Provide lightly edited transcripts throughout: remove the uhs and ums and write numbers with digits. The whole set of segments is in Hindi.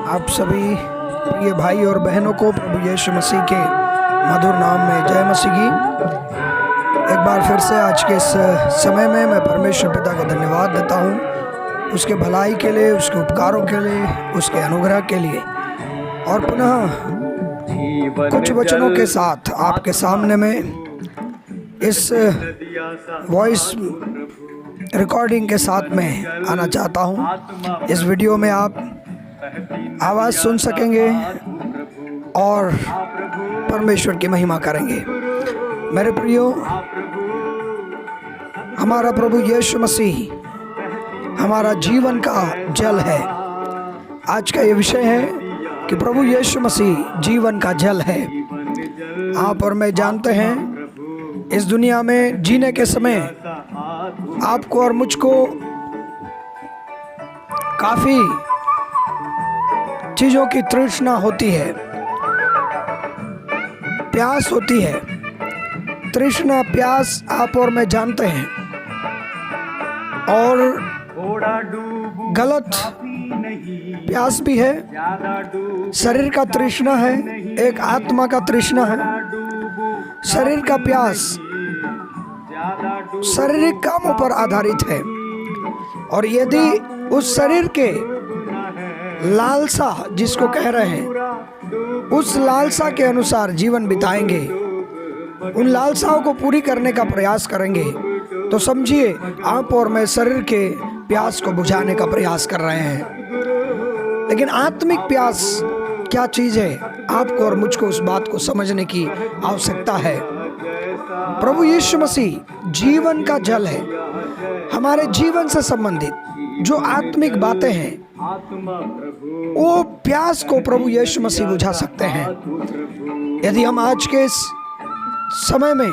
आप सभी प्रिय भाई और बहनों को प्रभु यीशु मसीह के मधुर नाम में जय मसीह की। एक बार फिर से आज के इस समय में मैं परमेश्वर पिता का धन्यवाद देता हूँ, उसके भलाई के लिए, उसके उपकारों के लिए, उसके अनुग्रह के लिए। और पुनः कुछ वचनों के साथ आपके सामने में इस वॉइस रिकॉर्डिंग के साथ में आना चाहता हूँ। इस वीडियो में आप आवाज़ सुन सकेंगे और परमेश्वर की महिमा करेंगे। मेरे प्रियो, हमारा प्रभु यीशु मसीह हमारा जीवन का जल है। आज का ये विषय है कि प्रभु यीशु मसीह जीवन का जल है। आप और मैं जानते हैं, इस दुनिया में जीने के समय आपको और मुझको काफ़ी चीज़ों की तृष्णा होती है, प्यास होती है। तृष्णा, प्यास आप और मैं जानते हैं। और गलत प्यास भी है। शरीर का तृष्णा है, एक आत्मा का तृष्णा है। शरीर का प्यास शारीरिक कामों पर आधारित है, और यदि उस शरीर के लालसा जिसको कह रहे हैं, उस लालसा के अनुसार जीवन बिताएंगे, उन लालसाओं को पूरी करने का प्रयास करेंगे, तो समझिए आप और मैं शरीर के प्यास को बुझाने का प्रयास कर रहे हैं। लेकिन आत्मिक प्यास क्या चीज़ है, आपको और मुझको उस बात को समझने की आवश्यकता है। प्रभु यीशु मसीह जीवन का जल है। हमारे जीवन से संबंधित जो आत्मिक बातें हैं, वो प्यास को प्रभु यीशु मसीह बुझा सकते हैं। यदि हम आज के इस समय में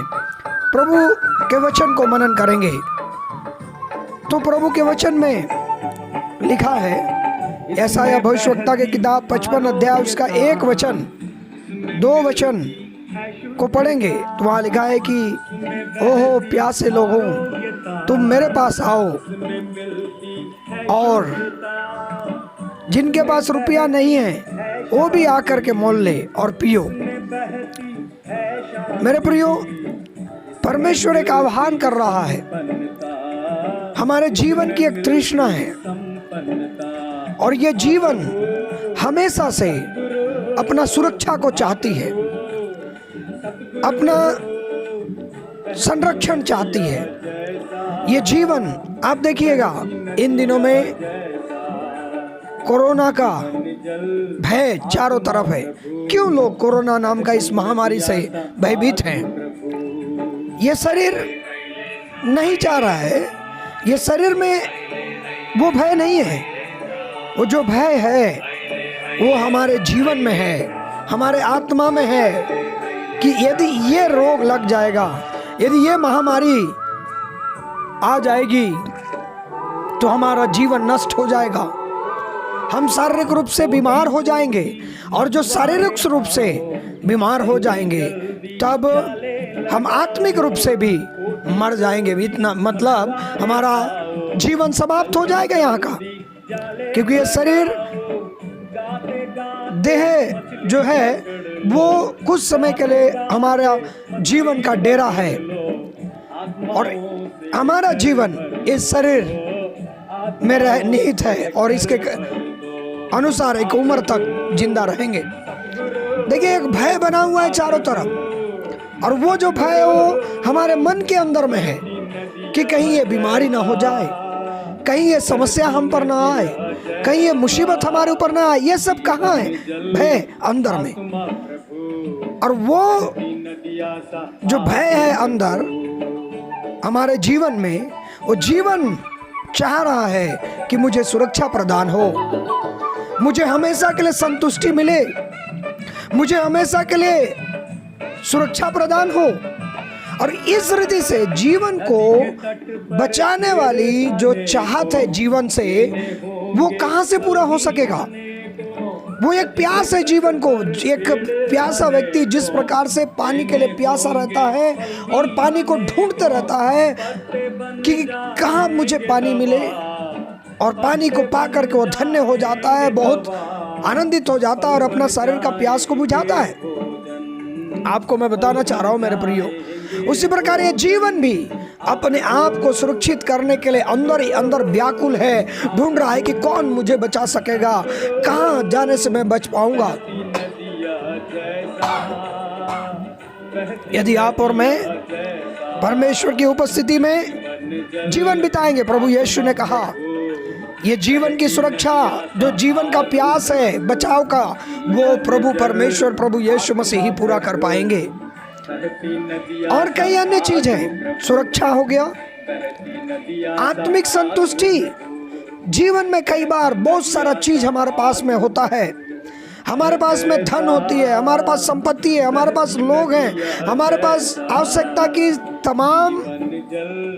प्रभु के वचन को मनन करेंगे, तो प्रभु के वचन में लिखा है, यशायाह भविष्यवक्ता की किताब 55 अध्याय उसका 1 वचन 2 वचन को पढ़ेंगे तो वहाँ लिखा है कि ओहो प्यासे लोगों, तुम मेरे पास आओ, और जिनके पास रुपया नहीं है वो भी आकर के मोल ले और पियो। मेरे प्रियो, परमेश्वर एक आह्वान कर रहा है। हमारे जीवन की एक तृष्णा है, और ये जीवन हमेशा से अपना सुरक्षा को चाहती है, अपना संरक्षण चाहती है। ये जीवन आप देखिएगा, इन दिनों में कोरोना का भय चारों तरफ है। क्यों लोग कोरोना नाम का इस महामारी से भयभीत हैं? ये शरीर नहीं चाह रहा है, ये शरीर में वो भय नहीं है। वो जो भय है वो हमारे जीवन में है, हमारे आत्मा में है, कि यदि ये रोग लग जाएगा, यदि ये महामारी आ जाएगी, तो हमारा जीवन नष्ट हो जाएगा। हम शारीरिक रूप से बीमार हो जाएंगे, और जो शारीरिक रूप से बीमार हो जाएंगे, तब हम आत्मिक रूप से भी मर जाएंगे। इतना मतलब हमारा जीवन समाप्त हो जाएगा यहाँ का, क्योंकि ये शरीर, देह जो है वो कुछ समय के लिए हमारा जीवन का डेरा है, और हमारा जीवन इस शरीर में निहित है, और इसके अनुसार एक उम्र तक जिंदा रहेंगे। देखिए, एक भय बना हुआ है चारों तरफ, और वो जो भय वो हमारे मन के अंदर में है कि कहीं ये बीमारी ना हो जाए, कहीं ये समस्या हम पर ना आए, कहीं ये मुसीबत हमारे ऊपर ना आए। ये सब कहाँ है? भय अंदर में। और वो जो भय है अंदर हमारे जीवन में, वो जीवन चाह रहा है कि मुझे सुरक्षा प्रदान हो, मुझे हमेशा के लिए संतुष्टि मिले, मुझे हमेशा के लिए सुरक्षा प्रदान हो। और इस रीति से जीवन को बचाने वाली जो चाहत है जीवन से, वो कहाँ से पूरा हो सकेगा? वो एक प्यास है जीवन को। एक प्यासा व्यक्ति जिस प्रकार से पानी के लिए प्यासा रहता है और पानी को ढूंढते रहता है कि कहाँ मुझे पानी मिले, और पानी को पा करके वो धन्य हो जाता है, बहुत आनंदित हो जाता है और अपना शरीर का प्यास को बुझाता है। आपको मैं बताना चाह रहा हूं मेरे प्रियो, उसी प्रकार ये जीवन भी अपने आप को सुरक्षित करने के लिए अंदर ही अंदर व्याकुल है, ढूंढ रहा है कि कौन मुझे बचा सकेगा, कहां जाने से मैं बच पाऊंगा। यदि आप और मैं परमेश्वर की उपस्थिति में जीवन बिताएंगे, प्रभु यीशु ने कहा ये जीवन की सुरक्षा, जो जीवन का प्यास है बचाव का, वो प्रभु परमेश्वर प्रभु यीशु मसीह ही पूरा कर पाएंगे। और कई अन्य चीजें, सुरक्षा हो गया, आत्मिक संतुष्टि। जीवन में कई बार बहुत सारा चीज हमारे पास में होता है, हमारे पास में धन होती है, हमारे पास संपत्ति है, हमारे पास लोग हैं, हमारे पास आवश्यकता की तमाम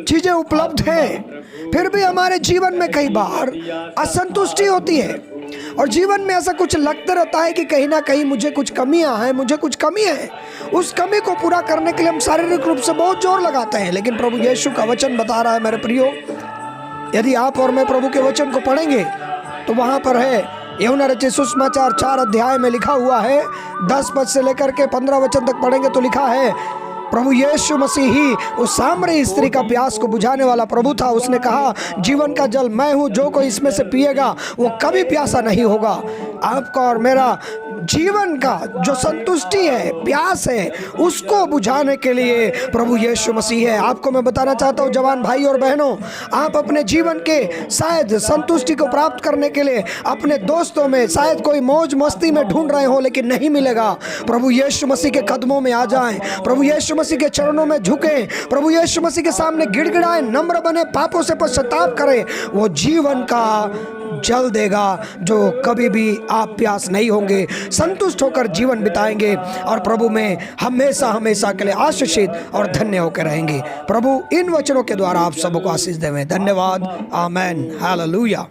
चीजें उपलब्ध हैं, फिर भी हमारे जीवन में कई बार असंतुष्टि होती है और जीवन में ऐसा कुछ लगता रहता है कि कहीं ना कहीं मुझे कुछ कमियां हैं, मुझे कुछ कमी है। उस कमी को पूरा करने के लिए हम शारीरिक रूप से बहुत जोर लगाते हैं, लेकिन प्रभु यीशु का वचन बता रहा है मेरे प्रियो, यदि आप और मैं प्रभु के वचन को पढ़ेंगे तो वहां पर है, यूहन्ना रचित सुसमाचार 4 अध्याय में लिखा हुआ है, 10 पद से लेकर के 15 वचन तक पढ़ेंगे तो लिखा है, प्रभु यीशु मसीह ही उस सामरी स्त्री का प्यास को बुझाने वाला प्रभु था। उसने कहा जीवन का जल मैं हूँ, जो कोई इसमें से पिएगा वो कभी प्यासा नहीं होगा। आपका और मेरा जीवन का जो संतुष्टि है, प्यास है, उसको बुझाने के लिए प्रभु यीशु मसीह है। आपको मैं बताना चाहता हूँ जवान भाई और बहनों, आप अपने जीवन के शायद संतुष्टि को प्राप्त करने के लिए अपने दोस्तों में शायद कोई मौज मस्ती में ढूंढ रहे हो, लेकिन नहीं मिलेगा। प्रभु यीशु मसीह के कदमों में आ जाएं, प्रभु यीशु मसीह के चरणों में झुकें, प्रभु यीशु मसीह के सामने गिड़गिड़ाएं, नम्र बने, पापों से पश्चाताप करें। वो जीवन का जल देगा जो कभी भी आप प्यास नहीं होंगे, संतुष्ट होकर जीवन बिताएंगे और प्रभु में हमेशा हमेशा के लिए आशीषित और धन्य होकर रहेंगे। प्रभु इन वचनों के द्वारा आप सबको आशीष देवे। धन्यवाद। आमेन। हालेलुया।